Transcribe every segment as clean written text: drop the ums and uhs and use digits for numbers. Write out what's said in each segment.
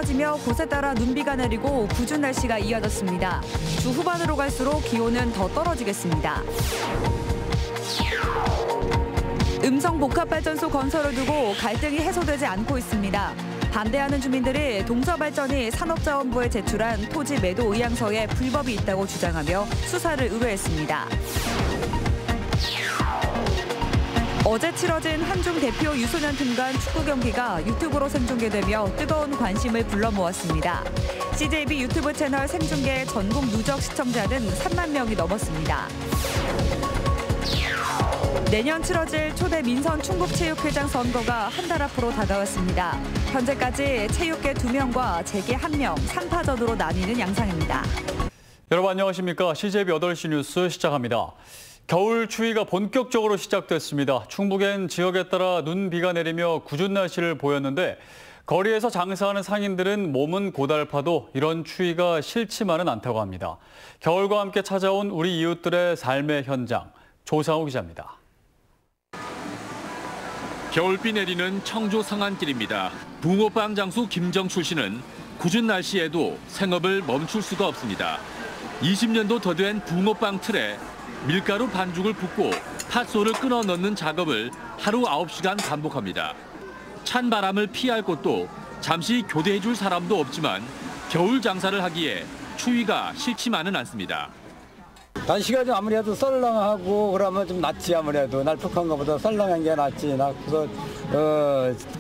떨어지며 곳에 따라 눈비가 내리고 궂은 날씨가 이어졌습니다. 주 후반으로 갈수록 기온은 더 떨어지겠습니다. 음성복합발전소 건설을 두고 갈등이 해소되지 않고 있습니다. 반대하는 주민들이 동서발전이 산업자원부에 제출한 토지 매도 의향서에 불법이 있다고 주장하며 수사를 의뢰했습니다. 어제 치러진 한중 대표 유소년 팀 간 축구 경기가 유튜브로 생중계되며 뜨거운 관심을 불러 모았습니다. CJB 유튜브 채널 생중계 전국 누적 시청자는 3만 명이 넘었습니다. 내년 치러질 초대 민선 충북체육회장 선거가 한 달 앞으로 다가왔습니다. 현재까지 체육계 2명과 재계 1명, 3파전으로 나뉘는 양상입니다. 여러분 안녕하십니까? CJB 8시 뉴스 시작합니다. 겨울 추위가 본격적으로 시작됐습니다. 충북엔 지역에 따라 눈, 비가 내리며 궂은 날씨를 보였는데 거리에서 장사하는 상인들은 몸은 고달파도 이런 추위가 싫지만은 않다고 합니다. 겨울과 함께 찾아온 우리 이웃들의 삶의 현장, 조상우 기자입니다. 겨울비 내리는 청주 성안길입니다. 붕어빵 장수 김정출 씨는 궂은 날씨에도 생업을 멈출 수가 없습니다. 20년도 더 된 붕어빵 틀에 밀가루 반죽을 붓고 팥소를 끊어 넣는 작업을 하루 9시간 반복합니다. 찬 바람을 피할 곳도 잠시 교대해줄 사람도 없지만 겨울 장사를 하기에 추위가 싫지만은 않습니다. 날씨가 좀 아무래도 썰렁하고 그러면 좀 낫지. 아무래도 날폭한 것보다 썰렁한 게 낫지. 그래서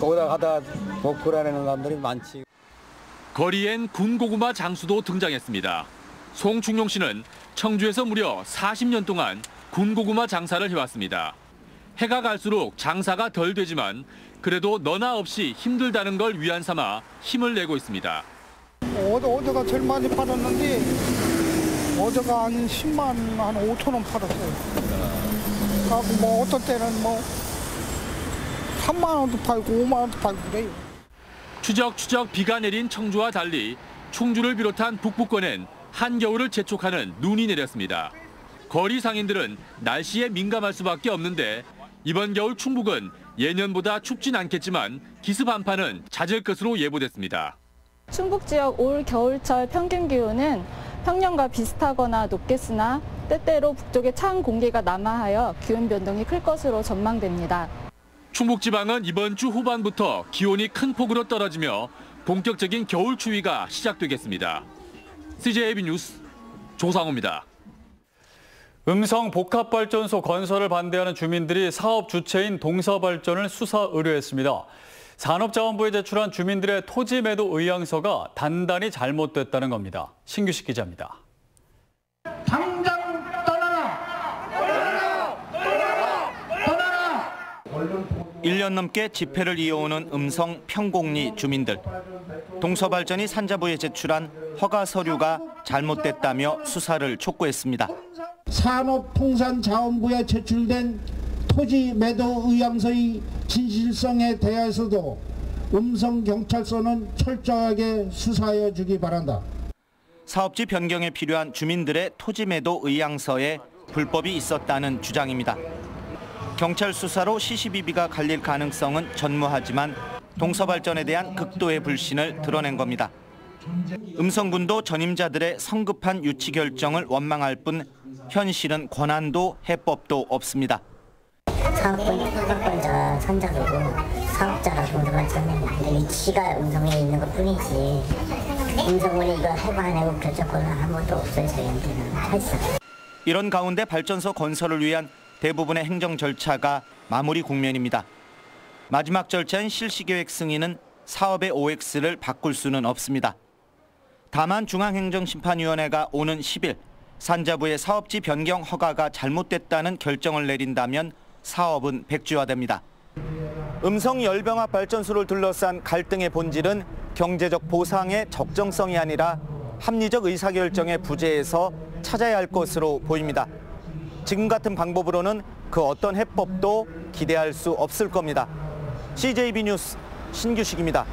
거기다 가다 먹고 그러는 사람들이 많지. 거리엔 군고구마 장수도 등장했습니다. 송충용 씨는 청주에서 무려 40년 동안 군고구마 장사를 해왔습니다. 해가 갈수록 장사가 덜 되지만 그래도 너나 없이 힘들다는 걸 위안 삼아 힘을 내고 있습니다. 어제가 제일 많이 팔았는데 어제가 한 10만 한 5천 원 팔았어요. 하고 뭐 어떤 때는 뭐 3만 원도 팔고 5만 원도 팔고 그래요. 추적추적 비가 내린 청주와 달리 충주를 비롯한 북부권엔 한겨울을 재촉하는 눈이 내렸습니다. 거리 상인들은 날씨에 민감할 수밖에 없는데 이번 겨울 충북은 예년보다 춥진 않겠지만 기습 한파는 잦을 것으로 예보됐습니다. 충북 지역 올 겨울철 평균 기온은 평년과 비슷하거나 높겠으나 때때로 북쪽에 찬 공기가 남하하여 기온 변동이 클 것으로 전망됩니다. 충북지방은 이번 주 후반부터 기온이 큰 폭으로 떨어지며 본격적인 겨울 추위가 시작되겠습니다. CJB 뉴스 조상우입니다. 음성 복합발전소 건설을 반대하는 주민들이 사업 주체인 동서발전을 수사 의뢰했습니다. 산업자원부에 제출한 주민들의 토지 매도 의향서가 단단히 잘못됐다는 겁니다. 신규식 기자입니다. 당장 떠나라! 떠나라! 1년 넘게 집회를 이어오는 음성 평곡리 주민들. 동서발전이 산자부에 제출한 허가 서류가 잘못됐다며 수사를 촉구했습니다. 산업통상자원부에 제출된 토지 매도 의향서의 진실성에 대해서도 음성경찰서는 철저하게 수사해 주기 바란다. 사업지 변경에 필요한 주민들의 토지 매도 의향서에 불법이 있었다는 주장입니다. 경찰 수사로 시시비비가 갈릴 가능성은 전무하지만 동서발전에 대한 극도의 불신을 드러낸 겁니다. 음성군도 전임자들의 성급한 유치 결정을 원망할 뿐 현실은 권한도 해법도 없습니다. 사업권자 선자고 사업자가 동서발전은 위치가 음성에 있는 것뿐이지 음성군이 이거 해봐내고 결정권은 한 번도 없어요. 저희한테는 할수. 이런 가운데 발전소 건설을 위한 대부분의 행정 절차가 마무리 국면입니다. 마지막 절차인 실시계획 승인은 사업의 OX를 바꿀 수는 없습니다. 다만 중앙행정심판위원회가 오는 10일 산자부의 사업지 변경 허가가 잘못됐다는 결정을 내린다면 사업은 백지화됩니다. 음성 열병합 발전소를 둘러싼 갈등의 본질은 경제적 보상의 적정성이 아니라 합리적 의사결정의 부재에서 찾아야 할 것으로 보입니다. 지금 같은 방법으로는 그 어떤 해법도 기대할 수 없을 겁니다. CJB 뉴스 신규식입니다.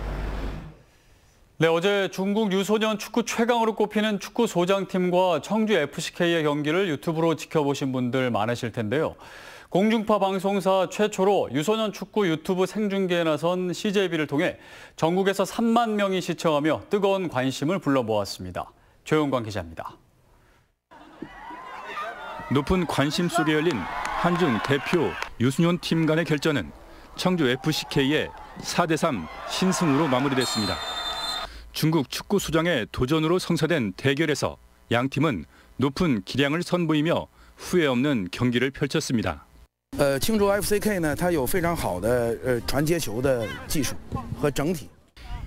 네, 어제 중국 유소년 축구 최강으로 꼽히는 축구 소장팀과 청주 FCK의 경기를 유튜브로 지켜보신 분들 많으실 텐데요. 공중파 방송사 최초로 유소년 축구 유튜브 생중계에 나선 CJB를 통해 전국에서 3만 명이 시청하며 뜨거운 관심을 불러모았습니다. 조영광 기자입니다. 높은 관심 속에 열린 한중 대표 유소년 팀 간의 결전은 청주 FCK의 4대3 신승으로 마무리됐습니다. 중국 축구 수장의 도전으로 성사된 대결에서 양 팀은 높은 기량을 선보이며 후회 없는 경기를 펼쳤습니다. 庆州 FCK 呢，它有非常好的传接球的技术和整体。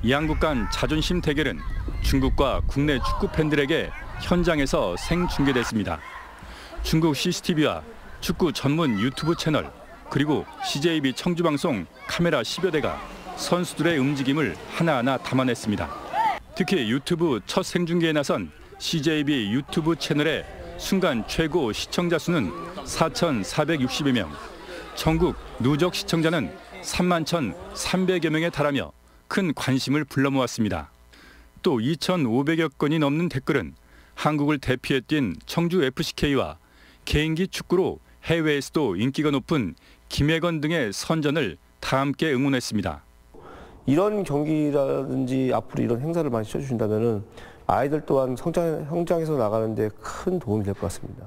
양국 간 자존심 대결은 중국과 국내 축구 팬들에게 현장에서 생중계됐습니다. 중국 CCTV와 축구 전문 유튜브 채널 그리고 CJB 청주방송 카메라 10여 대가 선수들의 움직임을 하나하나 담아냈습니다. 특히 유튜브 첫 생중계에 나선 CJB 유튜브 채널의 순간 최고 시청자 수는 4,460여 명, 전국 누적 시청자는 31,300여 명에 달하며 큰 관심을 불러모았습니다. 또 2,500여 건이 넘는 댓글은 한국을 대표해 뛴 청주 FCK와 개인기 축구로 해외에서도 인기가 높은 김혜건 등의 선전을 다 함께 응원했습니다. 이런 경기라든지 앞으로 이런 행사를 많이 쳐주신다면 아이들 또한 성장해서 나가는 데 큰 도움이 될 것 같습니다.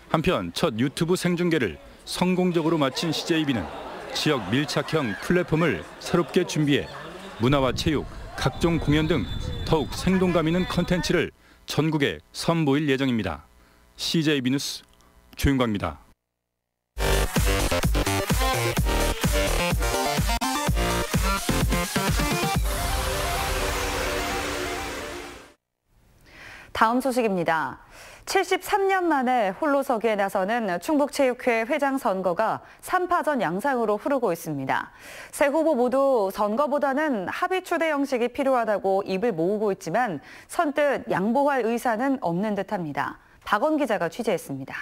한편 첫 유튜브 생중계를 성공적으로 마친 CJB는 지역 밀착형 플랫폼을 새롭게 준비해 문화와 체육, 각종 공연 등 더욱 생동감 있는 컨텐츠를 전국에 선보일 예정입니다. CJB 뉴스 조윤광입니다. 다음 소식입니다. 73년 만에 홀로서기에 나서는 충북체육회 회장 선거가 3파전 양상으로 흐르고 있습니다. 세 후보 모두 선거보다는 합의 추대 형식이 필요하다고 입을 모으고 있지만 선뜻 양보할 의사는 없는 듯합니다. 박원 기자가 취재했습니다.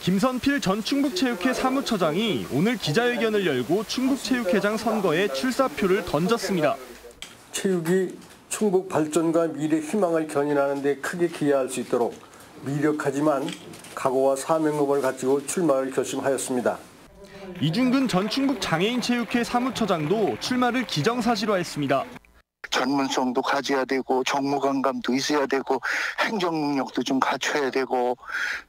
김선필 전 충북체육회 사무처장이 오늘 기자회견을 열고 충북체육회장 선거에 출사표를 던졌습니다. 체육이 충북 발전과 미래 희망을 견인하는 데 크게 기여할 수 있도록 미력하지만 각오와 사명감을 가지고 출마를 결심하였습니다. 이중근 전 충북 장애인체육회 사무처장도 출마를 기정사실화했습니다. 전문성도 가져야 되고 정무감감도 있어야 되고 행정 능력도 좀 갖춰야 되고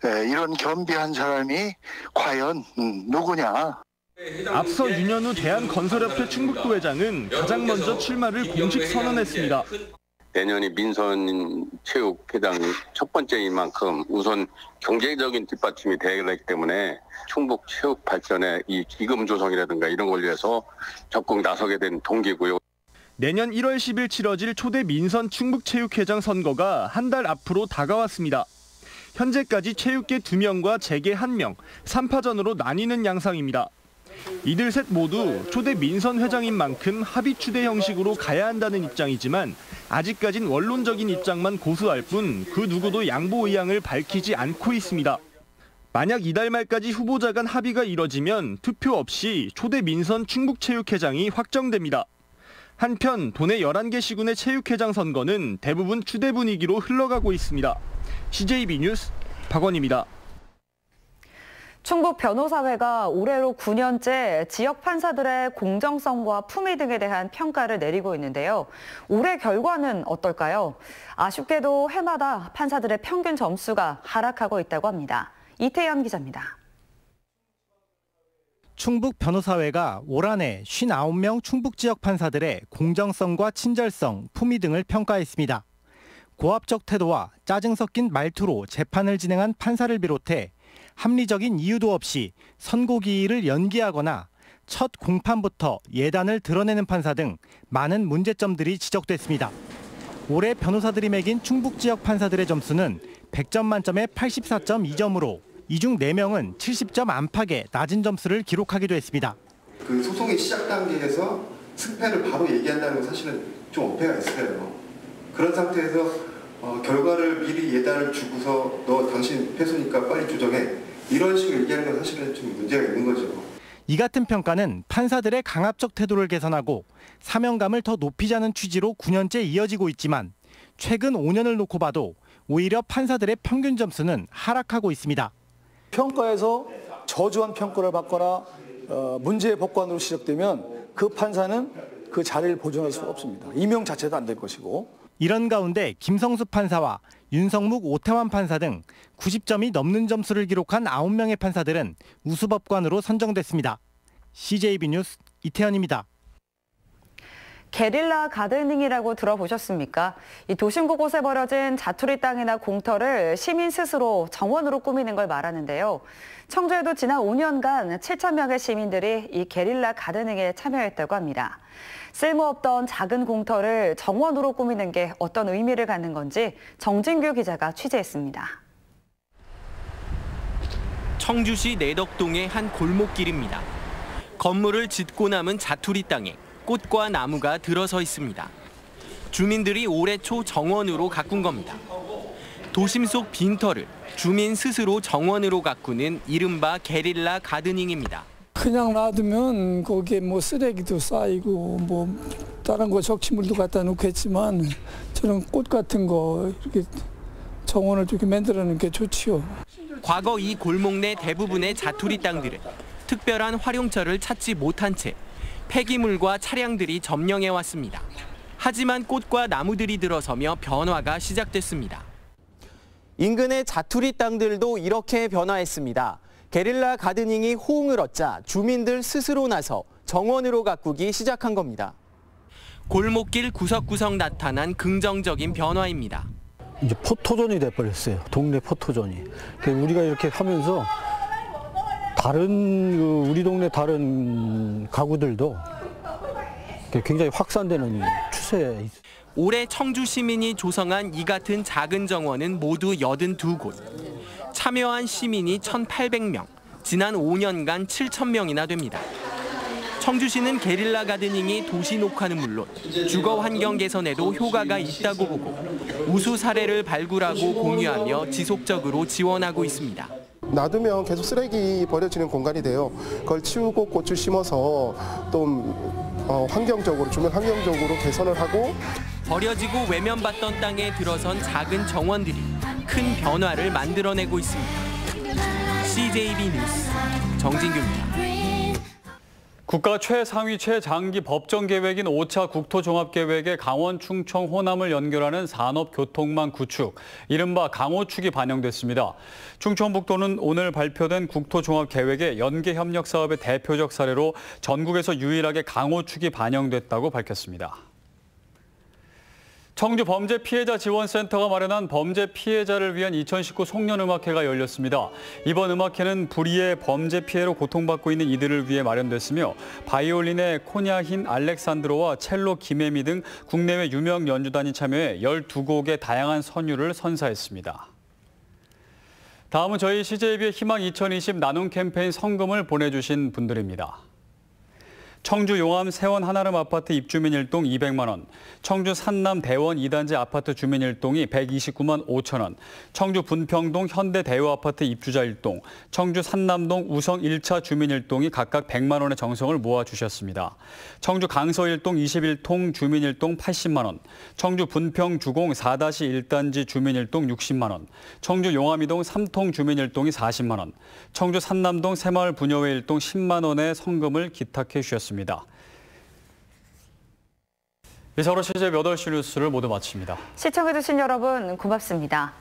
이런 겸비한 사람이 과연 누구냐. 앞서 윤현우 대한건설협회 충북부 회장은 가장 먼저 출마를 공식 선언했습니다. 내년이 민선체육회장 첫 번째인 만큼 우선 경제적인 뒷받침이 되기 때문에 충북 체육 발전에 이 기금 조성이라든가 이런 걸 위해서 적극 나서게 된 동기고요. 내년 1월 10일 치러질 초대 민선 충북체육회장 선거가 한 달 앞으로 다가왔습니다. 현재까지 체육계 2명과 재계 1명, 3파전으로 나뉘는 양상입니다. 이들 셋 모두 초대 민선 회장인 만큼 합의 추대 형식으로 가야 한다는 입장이지만 아직까진 원론적인 입장만 고수할 뿐 그 누구도 양보 의향을 밝히지 않고 있습니다. 만약 이달 말까지 후보자 간 합의가 이뤄지면 투표 없이 초대 민선 충북체육회장이 확정됩니다. 한편 도내 11개 시군의 체육회장 선거는 대부분 추대 분위기로 흘러가고 있습니다. CJB 뉴스 박원입니다. 충북 변호사회가 올해로 9년째 지역 판사들의 공정성과 품위 등에 대한 평가를 내리고 있는데요. 올해 결과는 어떨까요? 아쉽게도 해마다 판사들의 평균 점수가 하락하고 있다고 합니다. 이태현 기자입니다. 충북 변호사회가 올 한 해 59명 충북 지역 판사들의 공정성과 친절성, 품위 등을 평가했습니다. 고압적 태도와 짜증 섞인 말투로 재판을 진행한 판사를 비롯해 합리적인 이유도 없이 선고 기일을 연기하거나 첫 공판부터 예단을 드러내는 판사 등 많은 문제점들이 지적됐습니다. 올해 변호사들이 매긴 충북 지역 판사들의 점수는 100점 만점에 84.2점으로 이 중 4명은 70점 안팎의 낮은 점수를 기록하기도 했습니다. 그 소송의 시작 단계에서 승패를 바로 얘기한다는 건 사실은 좀 어폐가 있어요. 그런 상태에서 결과를 미리 예단을 주고서 너 당신 패소니까 빨리 조정해. 이런 식으로 얘기하는 건 사실은 좀 문제가 있는 거죠. 이 같은 평가는 판사들의 강압적 태도를 개선하고 사명감을 더 높이자는 취지로 9년째 이어지고 있지만 최근 5년을 놓고 봐도 오히려 판사들의 평균 점수는 하락하고 있습니다. 평가에서 저조한 평가를 받거나 문제의 법관으로 지적되면 그 판사는 그 자리를 보존할 수가 없습니다. 임용 자체도 안 될 것이고. 이런 가운데 김성수 판사와 윤성묵, 오태환 판사 등 90점이 넘는 점수를 기록한 9명의 판사들은 우수법관으로 선정됐습니다. CJB 뉴스 이태현입니다. 게릴라 가드닝이라고 들어보셨습니까? 이 도심 곳곳에 벌어진 자투리 땅이나 공터를 시민 스스로 정원으로 꾸미는 걸 말하는데요. 청주에도 지난 5년간 7,000명의 시민들이 이 게릴라 가드닝에 참여했다고 합니다. 쓸모없던 작은 공터를 정원으로 꾸미는 게 어떤 의미를 갖는 건지 정진규 기자가 취재했습니다. 청주시 내덕동의 한 골목길입니다. 건물을 짓고 남은 자투리 땅에 꽃과 나무가 들어서 있습니다. 주민들이 올해 초 정원으로 가꾼 겁니다. 도심 속 빈터를 주민 스스로 정원으로 가꾸는 이른바 게릴라 가드닝입니다. 그냥 놔두면 거기에 뭐 쓰레기도 쌓이고 뭐 다른 거 적치물도 갖다 놓겠지만 저런 꽃 같은 거 이렇게 정원을 이렇게 만들어놓는 게 좋지요. 과거 이 골목 내 대부분의 자투리 땅들은 특별한 활용처를 찾지 못한 채 폐기물과 차량들이 점령해 왔습니다. 하지만 꽃과 나무들이 들어서며 변화가 시작됐습니다. 인근의 자투리 땅들도 이렇게 변화했습니다. 게릴라 가드닝이 호응을 얻자 주민들 스스로 나서 정원으로 가꾸기 시작한 겁니다. 골목길 구석구석 나타난 긍정적인 변화입니다. 이제 포토존이 돼버렸어요. 동네 포토존이. 우리가 이렇게 하면서 우리 동네 다른 가구들도 굉장히 확산되는 추세에 있습니다. 올해 청주 시민이 조성한 이 같은 작은 정원은 모두 82곳. 참여한 시민이 1,800명, 지난 5년간 7,000명이나 됩니다. 청주시는 게릴라 가드닝이 도시 녹화는 물론 주거 환경 개선에도 효과가 있다고 보고 우수 사례를 발굴하고 공유하며 지속적으로 지원하고 있습니다. 놔두면 계속 쓰레기 버려지는 공간이 돼요. 그걸 치우고 꽃을 심어서 또 환경적으로, 주변 환경적으로 개선을 하고 버려지고 외면받던 땅에 들어선 작은 정원들이 큰 변화를 만들어내고 있습니다. CJB 뉴스 정진규입니다. 국가 최상위 최장기 법정 계획인 5차 국토종합계획에 강원, 충청, 호남을 연결하는 산업교통망 구축, 이른바 강호축이 반영됐습니다. 충청북도는 오늘 발표된 국토종합계획의 연계협력 사업의 대표적 사례로 전국에서 유일하게 강호축이 반영됐다고 밝혔습니다. 청주 범죄피해자지원센터가 마련한 범죄 피해자를 위한 2019 송년음악회가 열렸습니다. 이번 음악회는 불의의 범죄 피해로 고통받고 있는 이들을 위해 마련됐으며 바이올린의 코냐힌 알렉산드로와 첼로 김혜미 등 국내외 유명 연주단이 참여해 12곡의 다양한 선율을 선사했습니다. 다음은 저희 CJB의 희망 2020 나눔 캠페인 성금을 보내주신 분들입니다. 청주 용암 세원 한아름 아파트 입주민 1동 200만 원, 청주 산남 대원 2단지 아파트 주민 1동이 129만 5천 원, 청주 분평동 현대 대우 아파트 입주자 1동, 청주 산남동 우성 1차 주민 1동이 각각 100만 원의 정성을 모아주셨습니다. 청주 강서 1동 21통 주민 1동 80만 원, 청주 분평 주공 4-1단지 주민 1동 60만 원, 청주 용암 2동 3통 주민 1동이 40만 원, 청주 산남동 새마을 부녀회 1동 10만 원의 성금을 기탁해 주셨습니다. 이상으로 CJB 8시 뉴스를 모두 마칩니다. 시청해주신 여러분 고맙습니다.